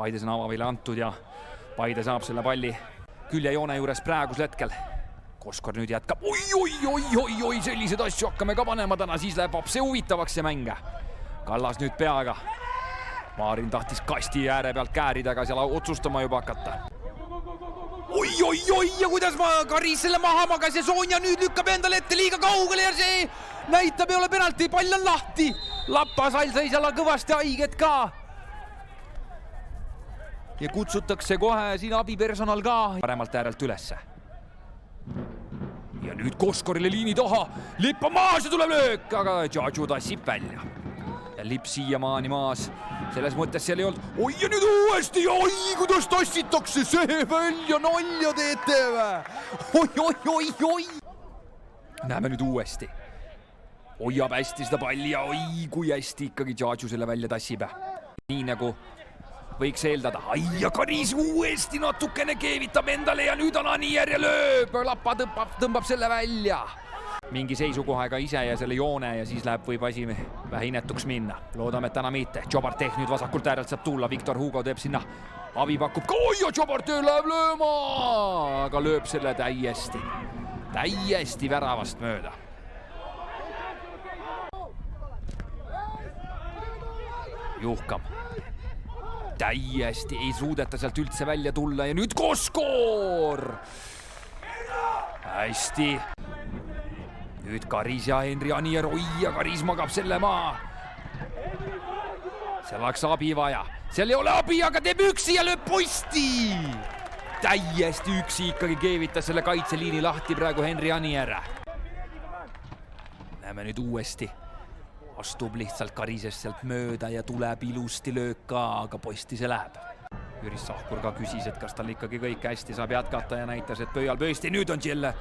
Paides on Avavile antud ja Paide saab selle palli küljejoone juures praegusel hetkel. Koskor nüüd jätkab. Oi, sellised asju hakkame ka panema täna, siis läheb apse huvitavaks see mäng. Kallas nüüd peaga. Maarin tahtis kasti ääre pealt käärida, aga seal otsustama juba hakata. Oi, ja kuidas Karis selle maha magas ja Sonja nüüd lükkab endale ette liiga kaugele ja see näitab, ei ole penalti, pall on lahti. Lapasall sai seal kõvasti haiget ka. Ja kutsutakse kohe siin abipersonal ka paremalt äärelt ülesse. Ja nüüd Koskorile liini taha, lippa maas ja tuleb löök, aga Džadžu tassib välja. Ja lipp siiamaani maas, selles mõttes seal ei olnud. Oi, ja nüüd uuesti, kuidas tassitakse see välja, nalja teete või? Oi. Näeme nüüd uuesti. Hoiab hästi seda palli ja oi, kui hästi ikkagi Džadžu selle välja tassib. Nii nagu võiks eeldada. Ja Karis uuesti natukene keevitab endale ja nüüd on Anier ja lööb. Lappa tõmbab selle välja. Mingi seisukohaga ise ja selle joone ja siis võib asi vähe inetuks minna. Loodame, et täna mitte. Jobarteh nüüd vasakult äärelt saab tulla. Viktor Hugo teeb sinna. Abi pakub ka. Oi, ja Jobarteh läheb lööma. Aga lööb selle täiesti väravast mööda. Juhkam. Täiesti ei suudeta sealt üldse välja tulla ja nüüd Koskor! Hästi. Nüüd Karis ja Henri Anier, oi ja Karis magab selle maa. Seal oleks abi vaja. Seal ei ole abi, aga teeb üksi ja lööb posti. Täiesti üksi ikkagi keevitas selle kaitseliini lahti praegu Henri Anier. Näeme nüüd uuesti. Astub lihtsalt Karisest sealt mööda ja tuleb ilusti löök ka, aga posti see läheb. Jüris Sahkur ka küsis, et kas tal ikkagi kõik hästi saab jätkata ja näitas, et pöial pöösti. Nüüd on Tšelle.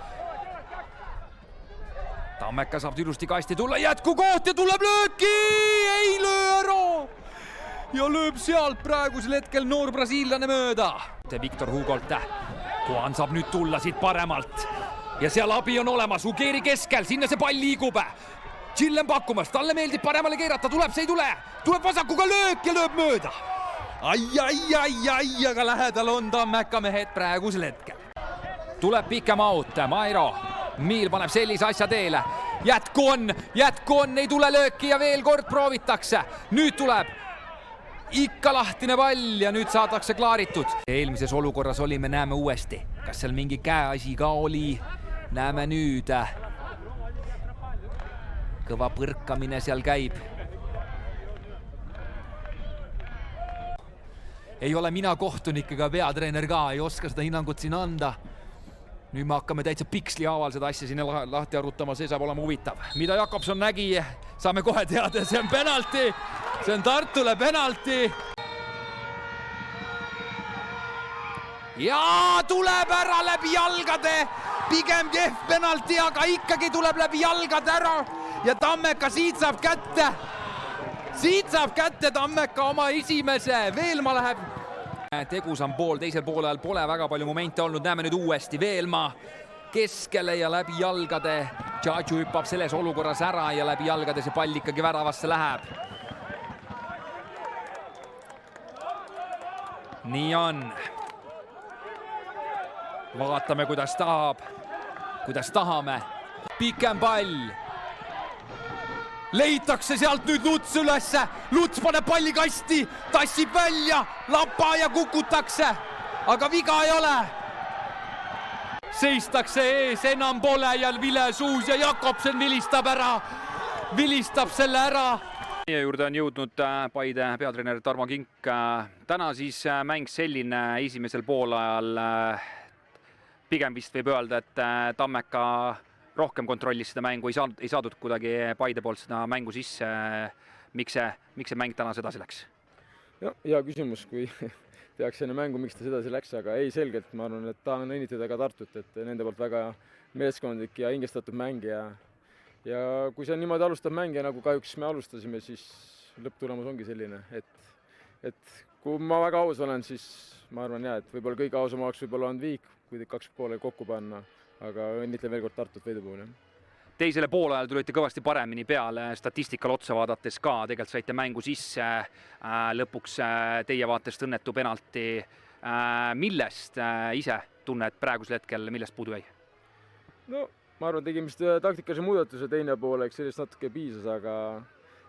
Tammeka saab ilusti kasti tulla, jätkukoht ja tuleb lööki! Ei löö ära! Ja lööb sealt praegusel hetkel noor brasiillane mööda. Viktor Hugolt. Kuan saab nüüd tulla siit paremalt. Ja seal abi on olemas. Ugeri keskel, sinna see pall liigub. Tšillen pakkumas, talle meeldib paremale keerata, tuleb, see ei tule. Tuleb vasakuga löök ja lööb mööda. Ai, aga lähedal on Tammeka mehed praegusel hetkel. Tuleb pikem out, Mairo. Miil paneb sellise asja teele. Jätku on, ei tule lööki ja veel kord proovitakse. Nüüd tuleb ikka lahtine pall ja nüüd saadakse klaaritud. Eelmises olukorras olime, näeme uuesti. Kas seal mingi käeasi ka oli? Näeme nüüd. Kõva põrkamine seal käib. Ei ole mina kohtunik ega peatreener ka, ei oska seda hinnangut siin anda. Nüüd me hakkame täitsa piksli haaval seda asja siin lahti arutama, see saab olema huvitav. Mida Jakobson nägi, saame kohe teada, see on penalti. See on Tartule penalti. Ja tuleb ära läbi jalgade. Pigem kehv penalti, aga ikkagi tuleb läbi jalgade ära. Ja Tammeka siit saab kätte Tammeka oma esimese. Veelma läheb. Tegusam pool, teisel poole ajal pole väga palju momente olnud. Näeme nüüd uuesti Veelma keskele ja läbi jalgade. Džadžu hüppab selles olukorras ära ja läbi jalgade see pall ikkagi väravasse läheb. Nii on. Vaatame, kuidas tahame. Pikem pall. Leitakse sealt nüüd Luts ülesse. Luts paneb palli kasti, tassib välja, Lappa ja kukutakse. Aga viga ei ole. Seistakse ees, enam pole ja vile suus ja Jakobsen vilistab selle ära. Meie juurde on jõudnud Paide peatreener Tarmo Kink. Täna siis mäng selline esimesel poolajal. Pigem vist võib öelda, et Tammeka rohkem kontrollis seda mängu, ei saadud kuidagi Paide poolt seda mängu sisse. Miks see mäng täna sedasi läks? Hea küsimus, kui peaks enne mängu, miks ta sedasi läks, aga ei selgelt, ma arvan, et ta on õnnitleda ka Tartut, et nende poolt väga meeskondlik ja hingestatud mäng ja kui see niimoodi alustab mängija, nagu kahjuks me alustasime, siis lõpptulemus ongi selline, et kui ma väga aus olen, siis ma arvan et võib-olla kõige ausamaks võib-olla on viik, kui 2 poole kokku panna, aga õnnitlen veel kord Tartut võidu puhul. teisele poolajal tulite kõvasti paremini peale, statistikal otsa vaadates ka, tegelikult saite mängu sisse, lõpuks teie vaatest õnnetu penalti. Millest ise tunned praegusel hetkel, millest puudu jäi? No ma arvan, tegime taktikalise muudatuse teine pool, eks sellest natuke piisas, aga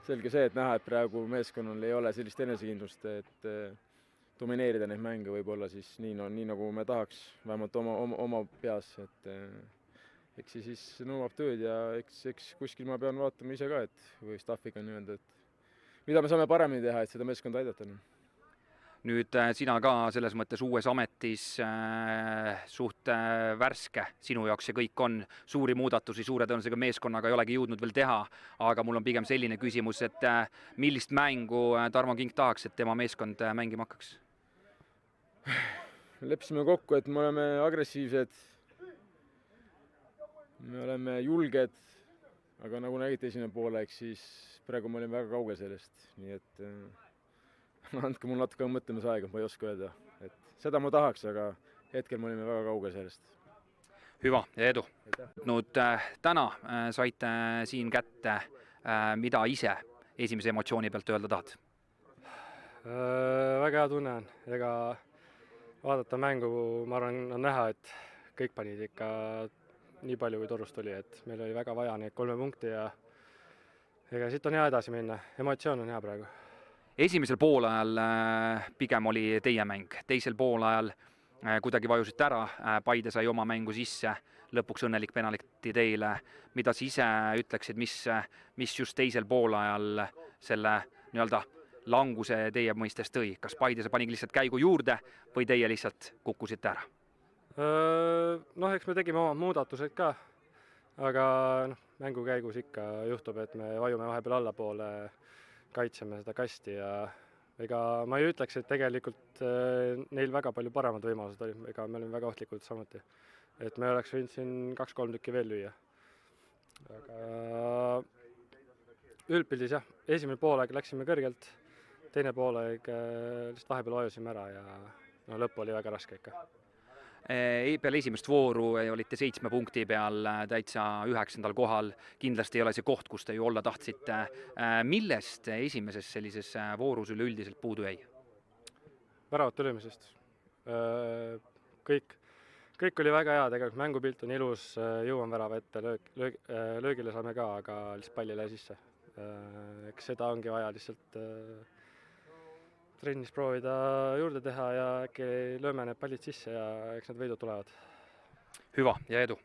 selge see, et näha, et praegu meeskonnal ei ole sellist enesekindlust, et domineerida neid mänge võib-olla siis nii nagu me tahaks, vähemalt oma peas, et eks siis nõuab tööd ja eks kuskil ma pean vaatama ise ka, et või staffiga nii-öelda, et mida me saame paremini teha, et seda meeskonda aidata. Nüüd sina ka selles mõttes uues ametis suht värske sinu jaoks see kõik on, suuri muudatusi suure tõenäosusega meeskonnaga ei olegi jõudnud veel teha, aga mul on pigem selline küsimus, et millist mängu Tarmo Kink tahaks, et tema meeskond mängima hakkaks? Leppisime kokku, et me oleme agressiivsed, me oleme julged, aga nagu nägite esimene poole, eks siis praegu me olime väga kaugel sellest, nii et andke mul natuke mõtlemise aega, ma ei oska öelda, et seda ma tahaks, aga hetkel me olime väga kaugel sellest. Hüva ja edu. Nüüd täna saite siin kätte, mida ise esimese emotsiooni pealt öelda tahad? Väga hea tunne on, ega vaadata mängu, ma arvan, on näha, et kõik panid ikka nii palju, kui torust oli, et meil oli väga vaja neid 3 punkti ja ega siit on hea edasi minna, emotsioon on hea praegu. Esimesel poolajal pigem oli teie mäng, teisel poolajal kuidagi vajusite ära, Paide sai oma mängu sisse, lõpuks õnnelik penalti teile. Mida sa ise ütleksid, mis just teisel poolajal selle nii-öelda languse teie mõistes tõi? Kas Paide panigi lihtsalt käigu juurde või teie lihtsalt kukkusite ära? Eks me tegime oma muudatused ka, aga mängu käigus ikka juhtub, et me vajume vahepeal allapoole, kaitseme seda kasti ja ega ma ei ütleks, et tegelikult neil väga palju paremad võimalused oli, ega me olime väga ohtlikud samuti. Et me oleks võinud siin 2-3 tükki veel lüüa. Aga üldpildis jah, esimene poolaeg läksime kõrgelt, teine poolaeg lihtsalt vahepeal vajusime ära ja lõpp oli väga raske ikka. Peale esimest vooru olite 7 punkti peal täitsa 9. kohal. Kindlasti ei ole see koht, kus te ju olla tahtsite. Millest esimeses sellises voorus üleüldiselt puudu jäi? Väravate löömisest. Kõik oli väga hea, tegelikult mängupilt on ilus, jõuan värava ette, löögile saame ka, aga lihtsalt palli lähe sisse. Eks seda ongi vaja lihtsalt trennis proovida juurde teha ja äkki lööme need pallid sisse ja eks need võidud tulevad. Hüva ja edu!